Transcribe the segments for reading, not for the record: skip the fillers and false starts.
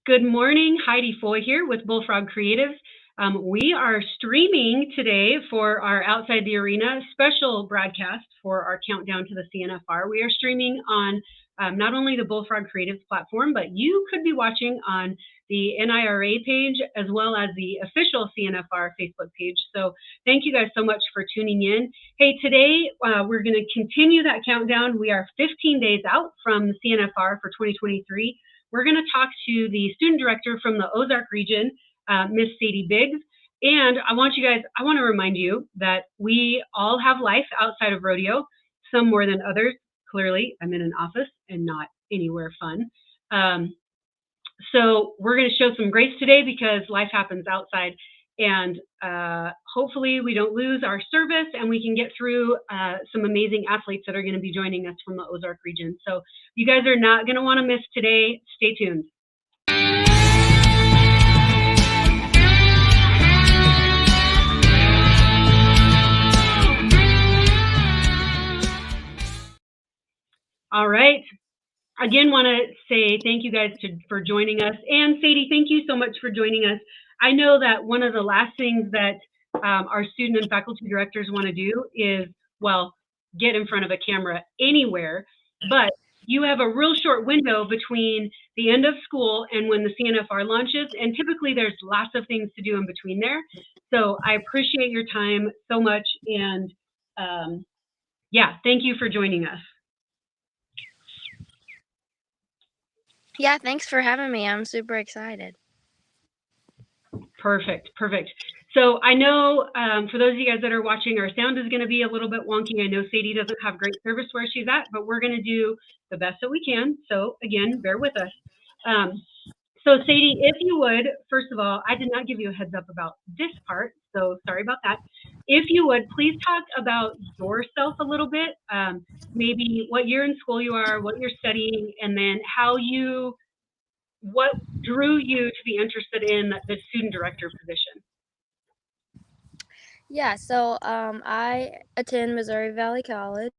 Good morning, Heidi Foy here with Bullfrog Creatives. We are streaming today for our Outside the Arena special broadcast for our countdown to the CNFR. We are streaming on not only the Bullfrog Creatives platform, but you could be watching on the NIRA page as well as the official CNFR Facebook page. So thank you guys so much for tuning in. Hey, today we're going to continue that countdown. We are 15 days out from the CNFR for 2023. We're going to talk to the student director from the Ozark region, Miss Sadie Biggs. And I want to remind you that we all have life outside of rodeo, some more than others. Clearly, I'm in an office and not anywhere fun. So we're going to show some grace today because life happens outside. And hopefully we don't lose our service and we can get through some amazing athletes that are going to be joining us from the Ozark region. So you guys are not going to want to miss today. Stay tuned. All right. Again, want to say thank you guys for joining us. And Sadie, thank you so much for joining us. I know that one of the last things that our student and faculty directors want to do is, well, get in front of a camera anywhere, but you have a real short window between the end of school and when the CNFR launches, and typically there's lots of things to do in between there. So I appreciate your time so much, and yeah, thank you for joining us. Yeah, thanks for having me. I'm super excited. Perfect. So I know for those of you guys that are watching, our sound is going to be a little bit wonky. I know Sadie doesn't have great service where she's at, but we're going to do the best that we can. So again, bear with us. So Sadie, if you would, first of all, I did not give you a heads up about this part, so sorry about that. If you would, please talk about yourself a little bit, maybe what year in school you are, what you're studying, and then what drew you to be interested in the student director position? Yeah, so I attend Missouri Valley College,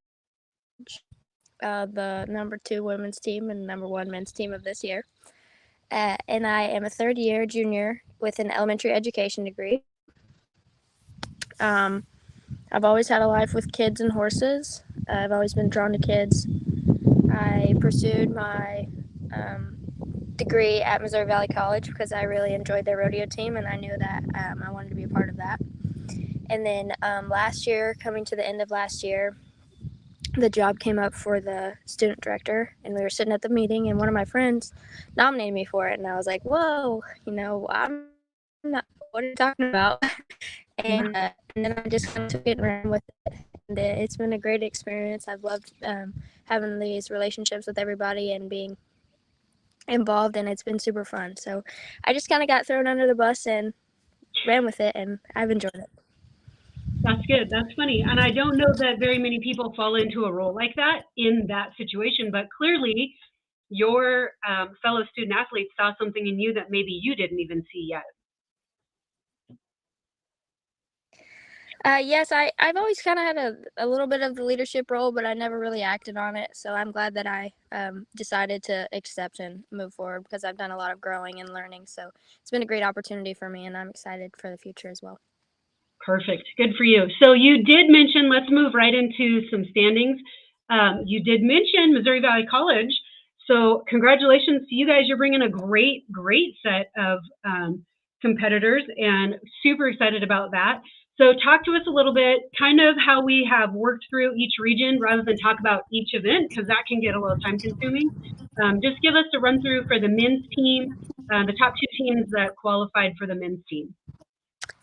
the #2 women's team and #1 men's team of this year. And I am a third-year junior with an elementary education degree. I've always had a life with kids and horses. I've always been drawn to kids. I pursued my degree at Missouri Valley College because I really enjoyed their rodeo team and I knew that I wanted to be a part of that. And then last year, coming to the end of last year, the job came up for the student director, and we were sitting at the meeting, and one of my friends nominated me for it, and I was like, whoa, I'm not, what are you talking about? And then I just kind of took it and ran with it, and it's been a great experience. I've loved having these relationships with everybody and being involved, and it's been super fun. So I just kind of got thrown under the bus and ran with it, and I've enjoyed it. That's good. That's funny. And I don't know that very many people fall into a role like that in that situation, but clearly your fellow student athletes saw something in you that maybe you didn't even see yet. Yes, I've always kind of had a little bit of the leadership role, but I never really acted on it. So I'm glad that I decided to accept and move forward because I've done a lot of growing and learning. So it's been a great opportunity for me, and I'm excited for the future as well. Perfect. Good for you. So you did mention, let's move right into some standings. You did mention Missouri Valley College. So congratulations to you guys. You're bringing a great set of competitors and super excited about that. So talk to us a little bit, kind of how we have worked through each region rather than talk about each event, because that can get a little time consuming. Just give us a run through for the men's team, the top 2 teams that qualified for the men's team.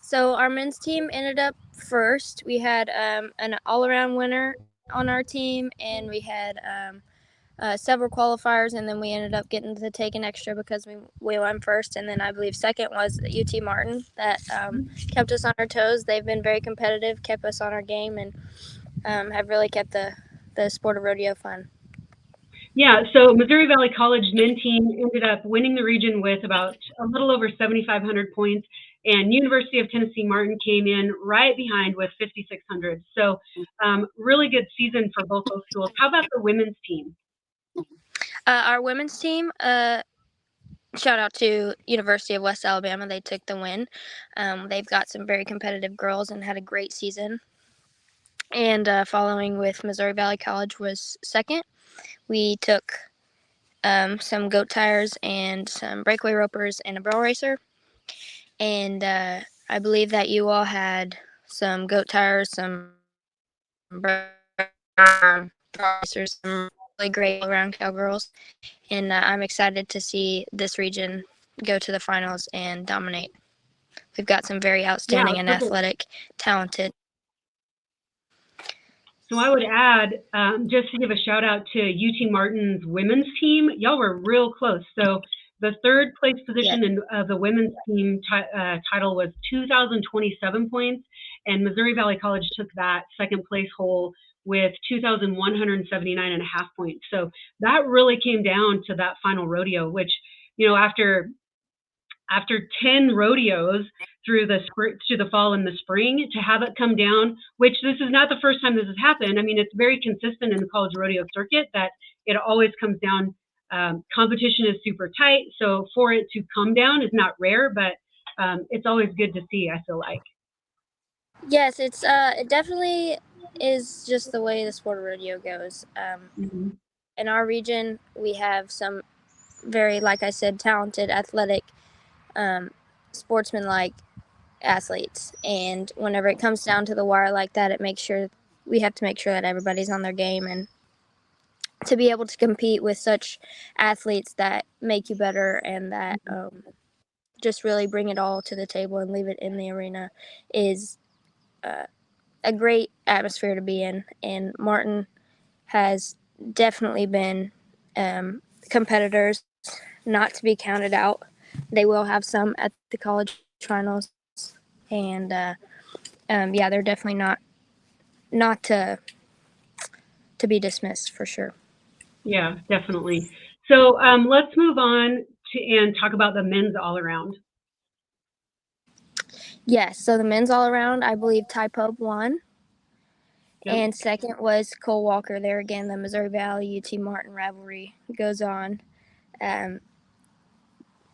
So our men's team ended up first. We had an all-around winner on our team, and we had several qualifiers, and then we ended up getting to take an extra because we won first. And then I believe second was UT Martin that kept us on our toes. They've been very competitive, kept us on our game, and have really kept the sport of rodeo fun. Yeah, so Missouri Valley College men's team ended up winning the region with about a little over 7,500 points, and University of Tennessee Martin came in right behind with 5,600. So really good season for both those schools. How about the women's team? Our women's team shout out to University of West Alabama. They took the win. They've got some very competitive girls and had a great season. And following with Missouri Valley College was second. We took some goat tires and some breakaway ropers and a barrel racer. And I believe that you all had some goat tires, some racers, some really great all-around cowgirls. And I'm excited to see this region go to the finals and dominate. We've got some very Yeah, outstanding and perfect. athletic, talented. So I would add, just to give a shout out to UT Martin's women's team, y'all were real close. So the third place position in the women's team title was 2,027 points, and Missouri Valley College took that second place hole with 2,179 and a half points. So that really came down to that final rodeo, which, after 10 rodeos through the fall and the spring, to have it come down, which this is not the first time this has happened. I mean, it's very consistent in the college rodeo circuit that it always comes down. Competition is super tight, so for it to come down is not rare, but it's always good to see, I feel like. Yes, it definitely is just the way the sport of rodeo goes. In our region, we have some very, like I said, talented, athletic, sportsmanlike athletes. And whenever it comes down to the wire like that, we have to make sure that everybody's on their game, and to be able to compete with such athletes that make you better and that just really bring it all to the table and leave it in the arena is a great atmosphere to be in. And Martin has definitely been competitors not to be counted out. They will have some at the college finals, and yeah, they're definitely not to be dismissed for sure. Yeah, definitely. So let's move on and talk about the men's all around. Yes, so the men's all around, I believe Ty Pope won. Yep. And second was Cole Walker. There again, the Missouri Valley UT Martin rivalry goes on.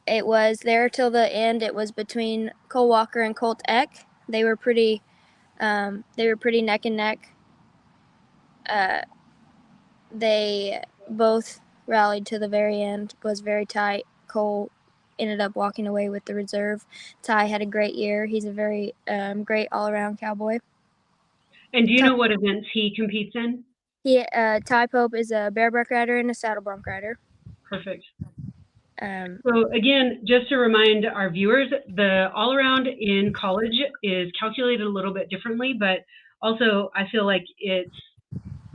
It was there till the end. It was between Cole Walker and Colt Eck. They were pretty neck and neck. They both rallied to the very end. It was very tight. Cole ended up walking away with the reserve. Ty had a great year. He's a very great all-around cowboy. And do you know what events he competes in? Ty Pope is a bareback rider and a saddle bronc rider. Perfect. So again, just to remind our viewers, the all-around in college is calculated a little bit differently, but also I feel like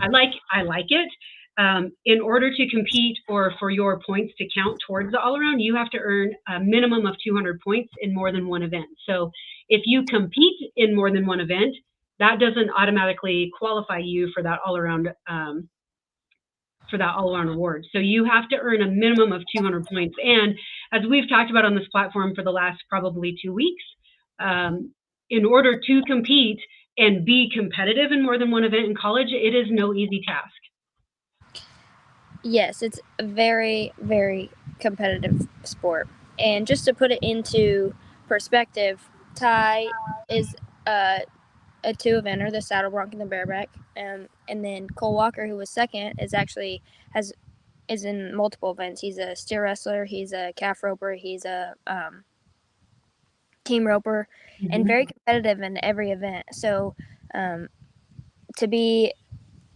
I like it. In order to compete or for your points to count towards the all-around, you have to earn a minimum of 200 points in more than one event. So if you compete in more than one event, that doesn't automatically qualify you for that all-around award. So you have to earn a minimum of 200 points. And as we've talked about on this platform for the last probably 2 weeks, in order to compete and be competitive in more than one event in college, it is no easy task. Yes, it's a very, very competitive sport. And just to put it into perspective, Ty is a two-eventer, the saddle bronc and the bareback, and then Cole Walker, who was second, is in multiple events. He's a steer wrestler, he's a calf roper, he's a team roper, and very competitive in every event. So to be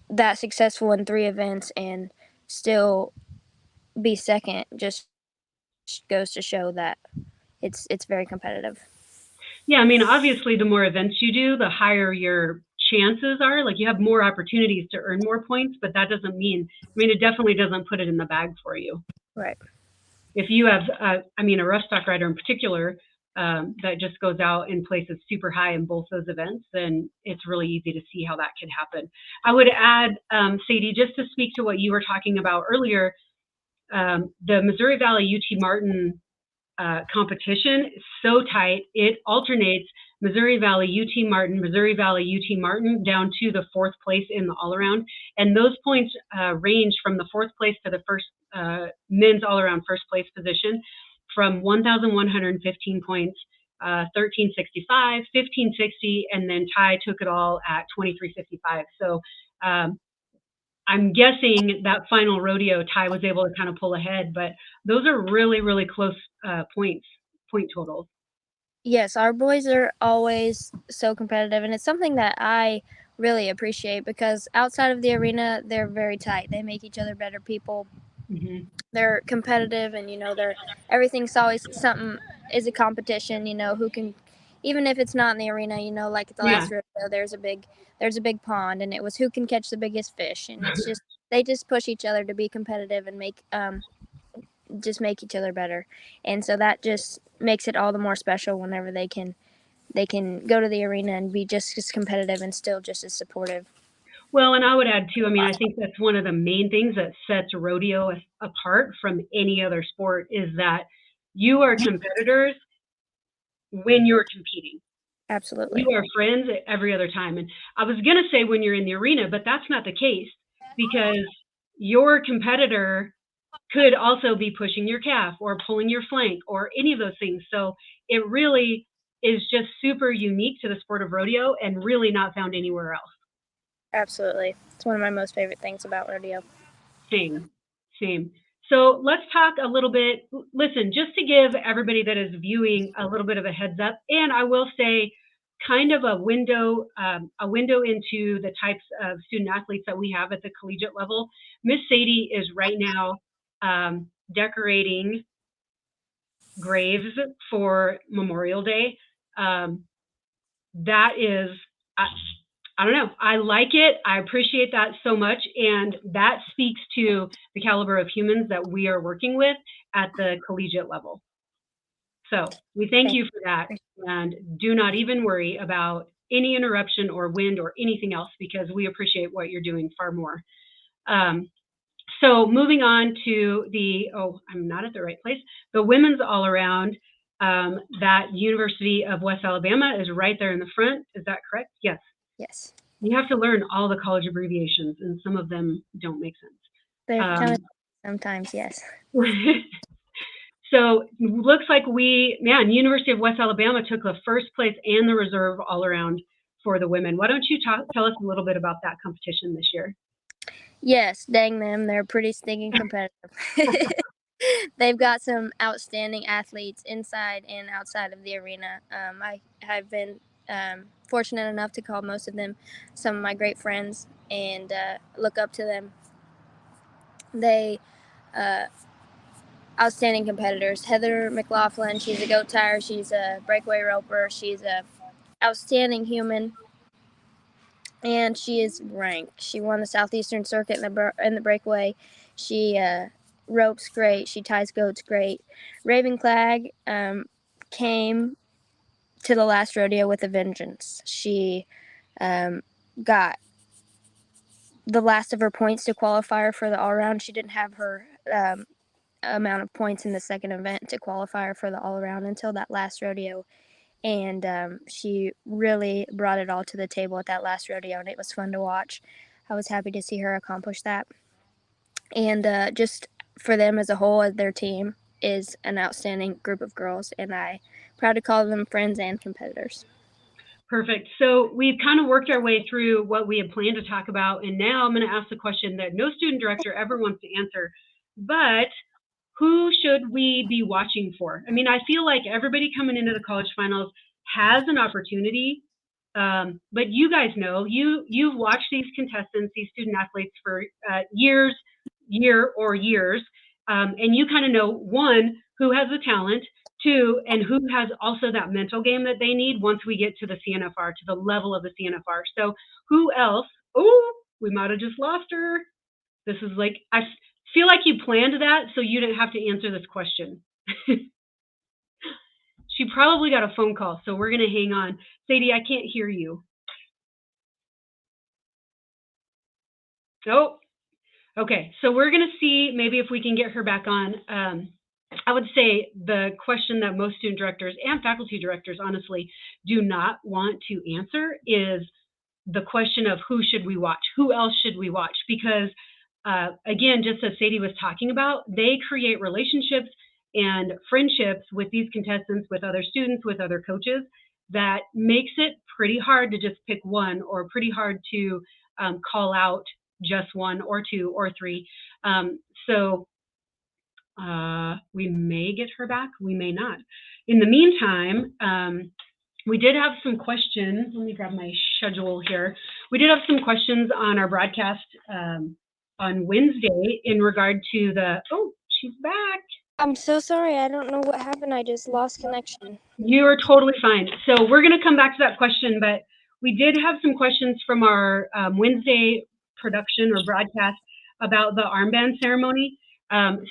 that successful in 3 events and still be second just goes to show that it's very competitive. Yeah, I mean, obviously, the more events you do, the higher your chances are. Like, you have more opportunities to earn more points, but that doesn't mean, it definitely doesn't put it in the bag for you. Right. If you have, a rough stock rider in particular, that just goes out and places super high in both those events, then it's really easy to see how that could happen. I would add, Sadie, just to speak to what you were talking about earlier, the Missouri Valley UT Martin competition is so tight. It alternates Missouri Valley UT Martin, Missouri Valley UT Martin down to the 4th place in the all around. And those points range from the 4th place to the first men's all around first place position from 1,115 points, 1365, 1560, and then Ty took it all at 2355. So I'm guessing that final rodeo, Ty was able to kind of pull ahead, but those are really, really close point totals. Yes, our boys are always so competitive, and it's something that I really appreciate because outside of the arena, they're very tight. They make each other better people. Mm-hmm. They're competitive, and they're everything's always something is a competition. Who can, even if it's not in the arena. Like at the Yeah. last rodeo, there's a big pond, and it was who can catch the biggest fish, and it's just they just push each other to be competitive and make each other better, and so that just makes it all the more special whenever they can go to the arena and be just as competitive and still just as supportive. Well, and I would add too, I mean, I think that's one of the main things that sets rodeo apart from any other sport is that you are competitors when you're competing. Absolutely. You are friends every other time. And I was going to say when you're in the arena, but that's not the case because your competitor could also be pushing your calf or pulling your flank or any of those things. So it really is just super unique to the sport of rodeo and really not found anywhere else. Absolutely. It's one of my most favorite things about rodeo. Same, same. So let's talk a little bit. Listen, just to give everybody that is viewing a little bit of a heads up, and I will say, kind of a window into the types of student athletes that we have at the collegiate level. Miss Sadie is right now decorating graves for Memorial Day. That is, I don't know. I like it. I appreciate that so much. And that speaks to the caliber of humans that we are working with at the collegiate level. So we thank you for that. And do not even worry about any interruption or wind or anything else because we appreciate what you're doing far more. So moving on to I'm not at the right place. The women's all around. That University of West Alabama is right there in the front. Is that correct? Yes. Yes. You have to learn all the college abbreviations, and some of them don't make sense. They're kind of sometimes, yes. So looks like University of West Alabama took the first place and the reserve all around for the women. Why don't you tell us a little bit about that competition this year? Yes, dang them. They're pretty stinking competitive. They've got some outstanding athletes inside and outside of the arena. I have been fortunate enough to call most of them some of my great friends and look up to them. They outstanding competitors. Heather McLaughlin, she's a goat tire. She's a breakaway roper. She's a outstanding human, and she is ranked. She won the Southeastern Circuit in the breakaway. She ropes great. She ties goats great. Raven Clag came to the last rodeo with a vengeance. She got the last of her points to qualify her for the all-around. She didn't have her amount of points in the second event to qualify her for the all-around until that last rodeo. And she really brought it all to the table at that last rodeo, and it was fun to watch. I was happy to see her accomplish that. And just for them as a whole, as their team is an outstanding group of girls, and I'm proud to call them friends and competitors. Perfect. So we've kind of worked our way through what we had planned to talk about, and now I'm going to ask the question that no student director ever wants to answer, but who should we be watching for? I mean, I feel like everybody coming into the college finals has an opportunity, but you guys know, you've watched these contestants, these student athletes for years, and you kind of know, one, who has the talent, two, and who has also that mental game that they need once we get to the CNFR, to the level of the CNFR. So who else? Oh, we might have just lost her. This is like, I feel like you planned that so you didn't have to answer this question. She probably got a phone call, so we're going to hang on. Sadie, I can't hear you. Oh, okay. So we're going to see maybe if we can get her back on. I would say the question that most student directors and faculty directors honestly do not want to answer is the question of who should we watch? Who else should we watch? Because again, just as Sadie was talking about, they create relationships and friendships with these contestants, with other students, with other coaches, that makes it pretty hard to just pick one, or pretty hard to call out just one or two or three. So we may get her back, we may not. In the meantime, we did have some questions. Let me grab my schedule here. We did have some questions on our broadcast on Wednesday in regard to the, oh, she's back. I'm so sorry. I don't know what happened. I just lost connection. You are totally fine. So we're going to come back to that question, but we did have some questions from our Wednesday production or broadcast about the armband ceremony.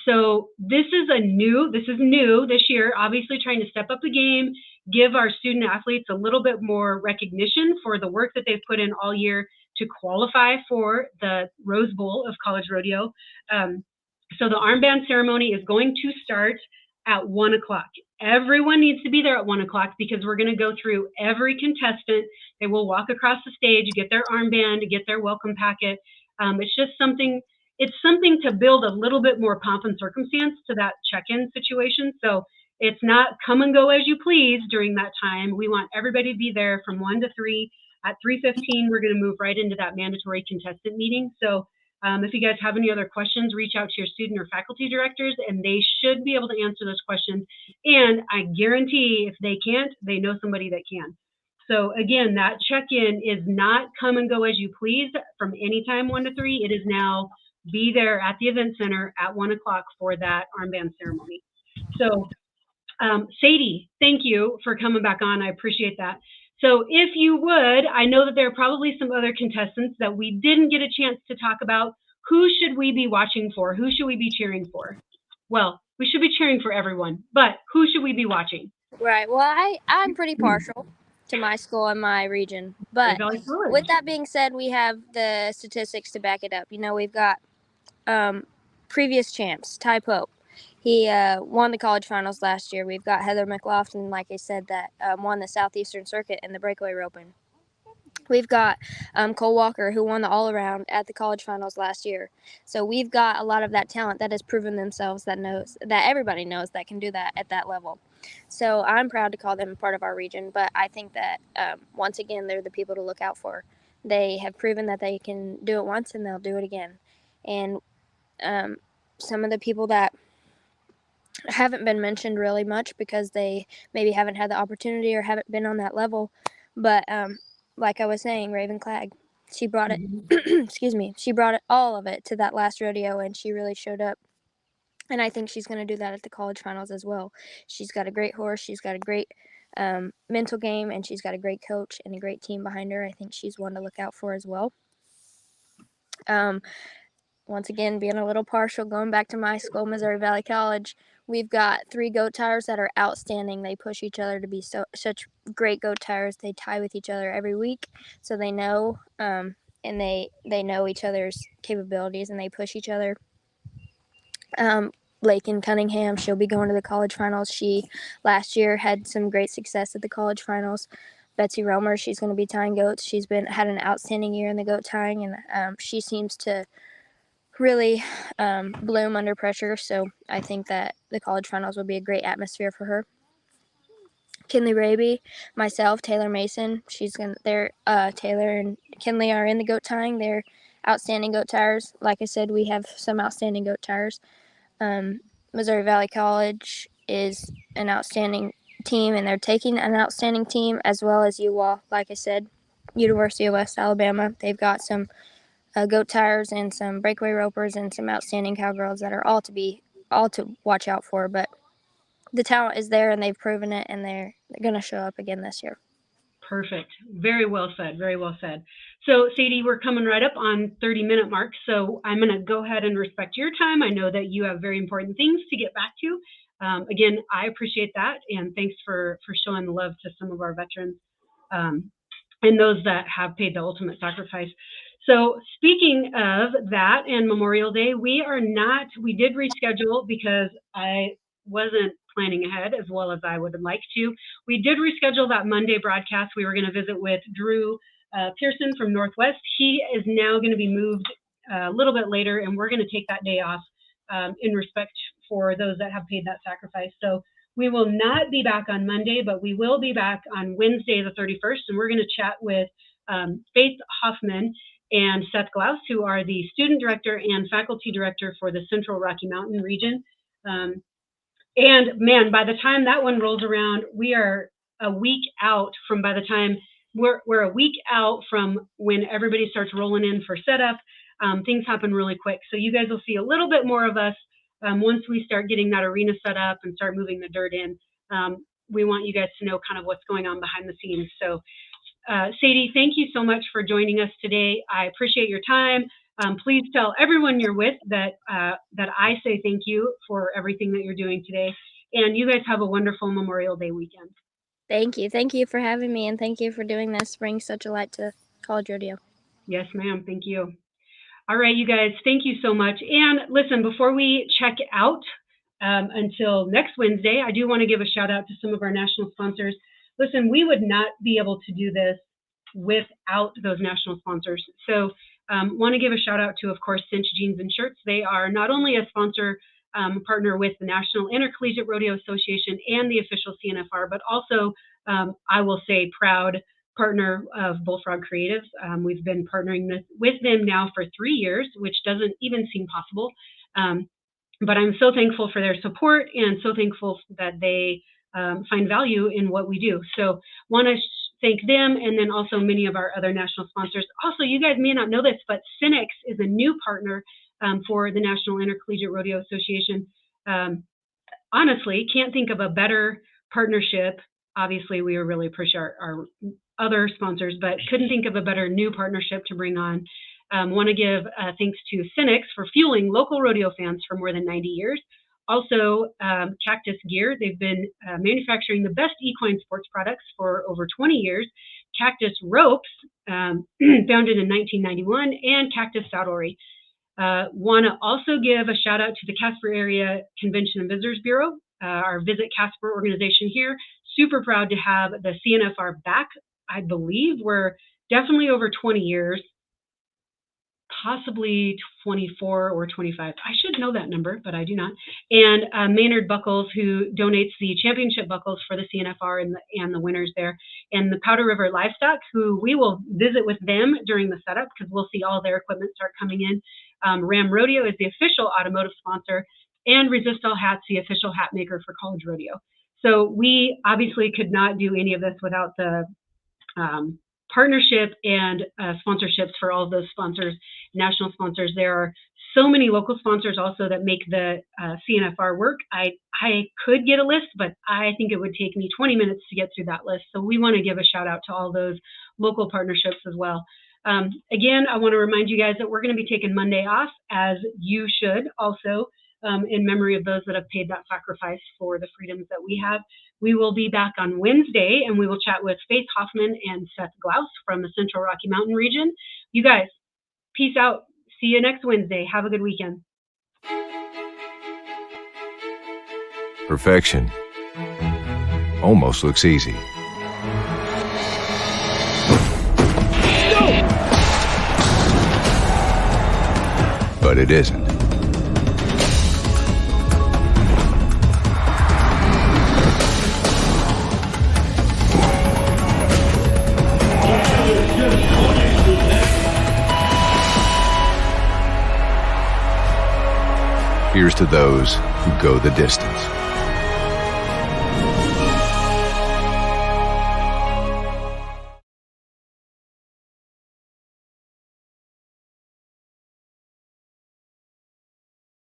So this is new this year, obviously trying to step up the game, give our student athletes a little bit more recognition for the work that they've put in all year to qualify for the Rose Bowl of college rodeo. So the armband ceremony is going to start at 1 o'clock. Everyone needs to be there at 1 o'clock because we're going to go through every contestant. They will walk across the stage, get their armband, get their welcome packet. It's just something to build a little bit more pomp and circumstance to that check-in situation. So it's not come and go as you please during that time. We want everybody to be there from 1 to 3. At 3:15, we're going to move right into that mandatory contestant meeting. So if you guys have any other questions, reach out to your student or faculty directors, and they should be able to answer those questions. And I guarantee if they can't, they know somebody that can. So again, that check-in is not come and go as you please from any time 1 to 3. It is now be there at the event center at 1 o'clock for that armband ceremony. So Sadie, thank you for coming back on. I appreciate that. So if you would, I know that there are probably some other contestants that we didn't get a chance to talk about. Who should we be watching for? Who should we be cheering for? Well, we should be cheering for everyone, but who should we be watching? Right. Well, I'm pretty partial to my school and my region. But with that being said, we have the statistics to back it up. You know, we've got previous champs, Ty Pope. He won the college finals last year. We've got Heather McLaughlin, like I said, that won the Southeastern Circuit in the breakaway roping. We've got Cole Walker, who won the all-around at the college finals last year. So we've got a lot of that talent that has proven themselves, that everybody knows that can do that at that level. So I'm proud to call them part of our region, but I think that, once again, they're the people to look out for. They have proven that they can do it once, and they'll do it again. And some of the people that haven't been mentioned really much because they maybe haven't had the opportunity or haven't been on that level, but like I was saying, Raven Clegg, she brought it, excuse me, she brought it, all of it to that last rodeo, and she really showed up. And I think she's going to do that at the college finals as well. She's got a great horse. She's got a great mental game, and she's got a great coach and a great team behind her. I think she's one to look out for as well. Once again, being a little partial, going back to my school, Missouri Valley College, we've got 3 goat tires that are outstanding. They push each other to be such great goat tires. They tie with each other every week, so they know, and they know each other's capabilities, and they push each other. Lakin Cunningham, she'll be going to the college finals. She last year had some great success at the college finals. Betsy Romer, she's going to be tying goats. She's had an outstanding year in the goat tying, and she seems to really bloom under pressure. So I think that the college finals will be a great atmosphere for her. Kinley Raby, myself, Taylor Mason, Taylor and Kinley are in the goat tying. They're outstanding goat tires. Like I said, we have some outstanding goat tires. Missouri Valley College is an outstanding team, and they're taking an outstanding team, as well as UWA. Like I said, University of West Alabama, they've got some goat tires and some breakaway ropers and some outstanding cowgirls that are all to watch out for. But the talent is there, and they've proven it, and they're going to show up again this year. Perfect. Very well said. Very well said. So Sadie, we're coming right up on 30-minute mark. So I'm going to go ahead and respect your time. I know that you have very important things to get back to. Again, I appreciate that. And thanks for showing the love to some of our veterans and those that have paid the ultimate sacrifice. So speaking of that and Memorial Day, we did reschedule because I wasn't planning ahead as well as I would have liked to. We did reschedule that Monday broadcast. We were going to visit with Drew Pearson from Northwest. He is now going to be moved a little bit later, and we're going to take that day off in respect for those that have paid that sacrifice. So we will not be back on Monday, but we will be back on Wednesday, the 31st, and we're going to chat with Faith Hoffman and Seth Glaus, who are the student director and faculty director for the Central Rocky Mountain region. And man, by the time that one rolls around, we are a week out from by the time we're a week out from when everybody starts rolling in for setup. Things happen really quick. So you guys will see a little bit more of us once we start getting that arena set up and start moving the dirt in. We want you guys to know kind of what's going on behind the scenes. So Sadie, thank you so much for joining us today. I appreciate your time. Please tell everyone you're with that I say thank you for everything that you're doing today. And you guys have a wonderful Memorial Day weekend. Thank you. Thank you for having me, and thank you for doing this, bringing such a light to college rodeo. Yes, ma'am. Thank you. All right, you guys, thank you so much. And listen, before we check out until next Wednesday, I do want to give a shout out to some of our national sponsors. Listen, we would not be able to do this without those national sponsors. So want to give a shout out to, of course, Cinch Jeans and Shirts. They are not only a sponsor partner with the National Intercollegiate Rodeo Association and the official CNFR, but also, I will say, proud partner of Bullfrog Creatives. We've been partnering with them now for 3 years, which doesn't even seem possible. But I'm so thankful for their support and so thankful that they find value in what we do. So want to thank them, and then also many of our other national sponsors. Also, you guys may not know this, but Cinex is a new partner for the National Intercollegiate Rodeo Association. Honestly, can't think of a better partnership. Obviously, we really appreciate our other sponsors, but couldn't think of a better new partnership to bring on. Want to give thanks to Cinex for fueling local rodeo fans for more than 90 years. Also, Cactus Gear, they've been manufacturing the best equine sports products for over 20 years. Cactus Ropes, founded in 1991, and Cactus Saddlery. Want to also give a shout out to the Casper Area Convention and Visitors Bureau, our Visit Casper organization here. Super proud to have the CNFR back. I believe we're definitely over 20 years, possibly 24 or 25. I should know that number, but I do not. And Maynard Buckles, who donates the championship buckles for the CNFR and the winners there. And the Powder River Livestock, who we will visit with them during the setup because we'll see all their equipment start coming in. Ram Rodeo is the official automotive sponsor, and Resist All Hats, the official hat maker for college rodeo. So we obviously could not do any of this without the partnership and sponsorships for all of those sponsors, national sponsors. There are so many local sponsors also that make the CNFR work. I could get a list, but I think it would take me 20 minutes to get through that list. So we want to give a shout out to all those local partnerships as well. Again, I want to remind you guys that we're going to be taking Monday off, as you should also, in memory of those that have paid that sacrifice for the freedoms that we have. We will be back on Wednesday, and we will chat with Faith Hoffman and Seth Glaus from the Central Rocky Mountain region. You guys, peace out. See you next Wednesday. Have a good weekend. Perfection almost looks easy. But it isn't. Here's to those who go the distance.